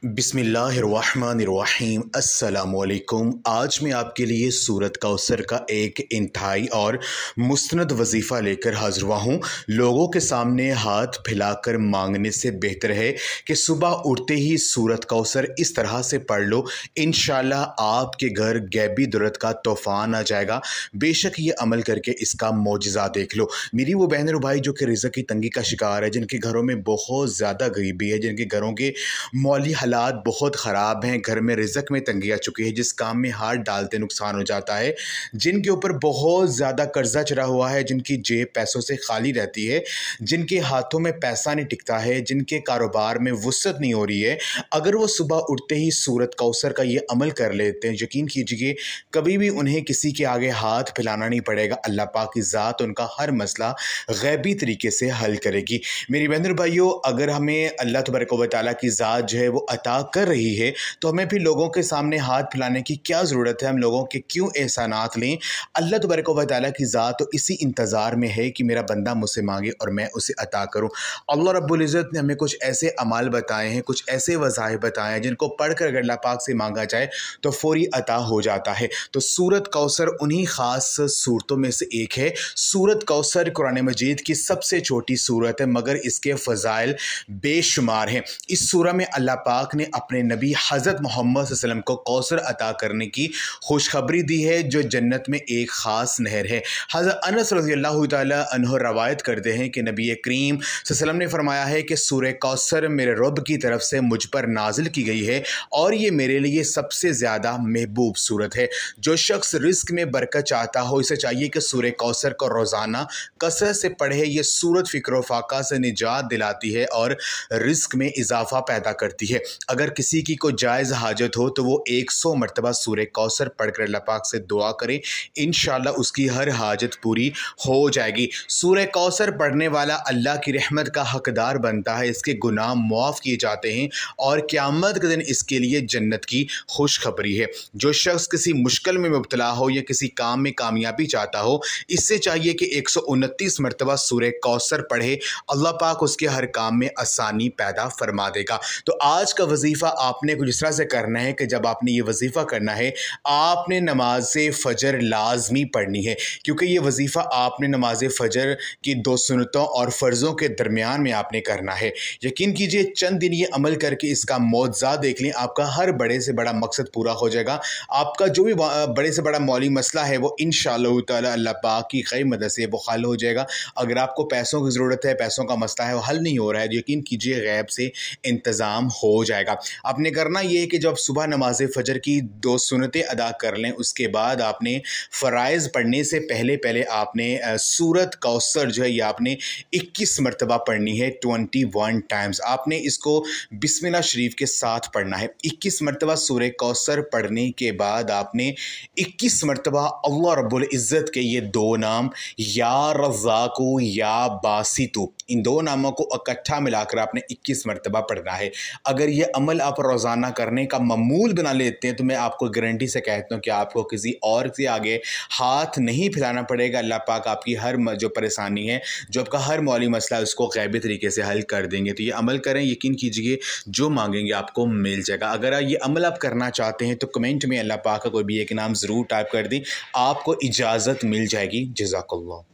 बिस्मिल्लाहिर्रहमानिर्रहीम अस्सलामुअलैकुम। आज मैं आपके लिए सूरत कौसर का एक इंतहाई और मुस्तनद वजीफ़ा लेकर हाज़िर हुआ हूँ। लोगों के सामने हाथ फैलाकर मांगने से बेहतर है कि सुबह उठते ही सूरत कौसर इस तरह से पढ़ लो, इंशाअल्लाह आपके घर गैबी दौलत का तूफ़ान आ जाएगा। बेशक ये अमल करके इसका मौजिज़ा देख लो। मेरी वो बहन और भाई जो कि रिज़्क़ की तंगी का शिकार है, जिनके घरों में बहुत ज़्यादा गरीबी है, जिनके घरों के मौली हालात बहुत ख़राब हैं, घर में रिज़्क़ में तंगी आ चुकी है, जिस काम में हाथ डालते नुकसान हो जाता है, जिनके ऊपर बहुत ज़्यादा कर्जा चढ़ा हुआ है, जिनकी जेब पैसों से खाली रहती है, जिनके हाथों में पैसा नहीं टिकता है, जिनके कारोबार में वुसअत नहीं हो रही है, अगर वो सुबह उठते ही सूरत कौसर का ये अमल कर लेते हैं, यकीन कीजिए कभी भी उन्हें किसी के आगे हाथ फैलाना नहीं पड़ेगा। अल्लाह पाक की ज़ात उनका हर मसला गैबी तरीके से हल करेगी। मेरी बहन और भाइयों, अगर हमें अल्लाह तबारक व तआला की ज़ात जो है वो अता कर रही है, तो हमें भी लोगों के सामने हाथ फैलाने की क्या ज़रूरत है। हम लोगों के क्यों एहसानात लें। अल्लाह तबारक व तआला की ज़ात तो इसी इंतज़ार में है कि मेरा बंदा मुझसे मांगे और मैं उसे अता करूँ। अल्लाह रब्बुल इज़्ज़त ने हमें कुछ ऐसे अमाल बताए हैं, कुछ ऐसे वज़ाइफ बताए हैं, जिनको पढ़कर अगर अल्लाह पाक से मांगा जाए तो फ़ौरी अता हो जाता है। तो सूरत कौसर उन्हीं ख़ास सूरतों में से एक है। सूरत कौसर कुरान मजीद की सबसे छोटी सूरत है, मगर इसके फ़ज़ाइल बेशुमार हैं। इस सूरह में अल्लाह पाक ने अपने नबी हज़रत मोहम्मद सल्लल्लाहु अलैहि वसल्लम को कौसर अता करने की खुशखबरी दी है, जो जन्नत में एक ख़ास नहर है। हज़रत अनस रज़ियल्लाहु तआला अन्हु रवायत करते हैं कि नबी करीम सल्लल्लाहु अलैहि वसल्लम ने फरमाया है कि सूरह कौसर मेरे रब की तरफ से मुझ पर नाजिल की गई है और ये मेरे लिए सबसे ज़्यादा महबूब सूरत है। जो शख्स रिज़्क़ में बरकत चाहता हो, इसे चाहिए कि सूरह कौसर को रोज़ाना कसरत से पढ़े। ये सूरत फ़िक्र व फाक़ा से निजात दिलाती है और रिज़्क़ में इजाफ़ा पैदा करती है। अगर किसी की कोई जायज़ हाजत हो तो वो 100 मरतबा सूरह कौसर पढ़कर अल्लाह पाक से दुआ करे, इंशाअल्लाह उसकी हर हाजत पूरी हो जाएगी। सूरह कौसर पढ़ने वाला अल्लाह की रहमत का हकदार बनता है, इसके गुनाह मुआफ़ किए जाते हैं और क़यामत के दिन इसके लिए जन्नत की खुशखबरी है। जो शख्स किसी मुश्किल में मुब्तला हो या किसी काम में कामयाबी चाहता हो, इससे चाहिए कि 129 मरतबा सूरह कौसर पढ़े, अल्लाह पाक उसके हर काम में आसानी पैदा फरमा देगा। तो आज का वजीफ़ा आपने कुछ इस तरह से करना है कि जब आपने ये वजीफ़ा करना है, आपने नमाज फ़जर लाजमी पढ़नी है, क्योंकि ये वजीफ़ा आपने नमाज फ़जर की 2 सुन्नतों और फ़र्ज़ों के दरमियान में आपने करना है। यकीन कीजिए चंद दिन ये अमल करके इसका मौज़ा देख लें, आपका हर बड़े से बड़ा मकसद पूरा हो जाएगा। आपका जो भी बड़े से बड़ा मौली मसला है वो इंशाअल्लाह ताला अल्लाह पाक की खैर मदद से वो हल हो जाएगा। अगर आपको पैसों की ज़रूरत है, पैसों का मसला है वो हल नहीं हो रहा है, यकीन कीजिए गैब से इंतज़ाम हो जाएगा। आपने करना ये है कि जब सुबह नमाज फ़जर की 2 सुन्नतें अदा कर लें, उसके बाद आपने फ़राइज़ पढ़ने से पहले पहले आपने सूरत कौसर जो है ये आपने 21 मरतबा पढ़नी है, 21 टाइम्स। आपने इसको बिस्मिल्लाह शरीफ के साथ पढ़ना है। 21 मरतबा सूरह कौसर पढ़ने के बाद आपने 21 मरतबा अल्लाह रब्बुल इज़्ज़त के ये 2 नाम या रज़्ज़ाक़ु या बासितु, इन 2 नामों को इकट्ठा मिलाकर आपने 21 मरतबा पढ़ना है। अगर ये अमल आप रोज़ाना करने का मामूल बना लेते हैं तो मैं आपको गारंटी से कहता हूँ कि आपको किसी और से आगे हाथ नहीं फैलाना पड़ेगा। अल्लाह पाक आपकी हर जो परेशानी है, जो आपका हर मौली मसला है, उसको गैबी तरीके से हल कर देंगे। तो ये अमल करें, यकीन कीजिए जो मांगेंगे आपको मिल जाएगा। अगर ये अमल आप करना चाहते हैं तो कमेंट में अल्लाह पाक का कोई भी एक नाम ज़रूर टाइप कर दें, आपको इजाज़त मिल जाएगी। जज़ाकल्लाह।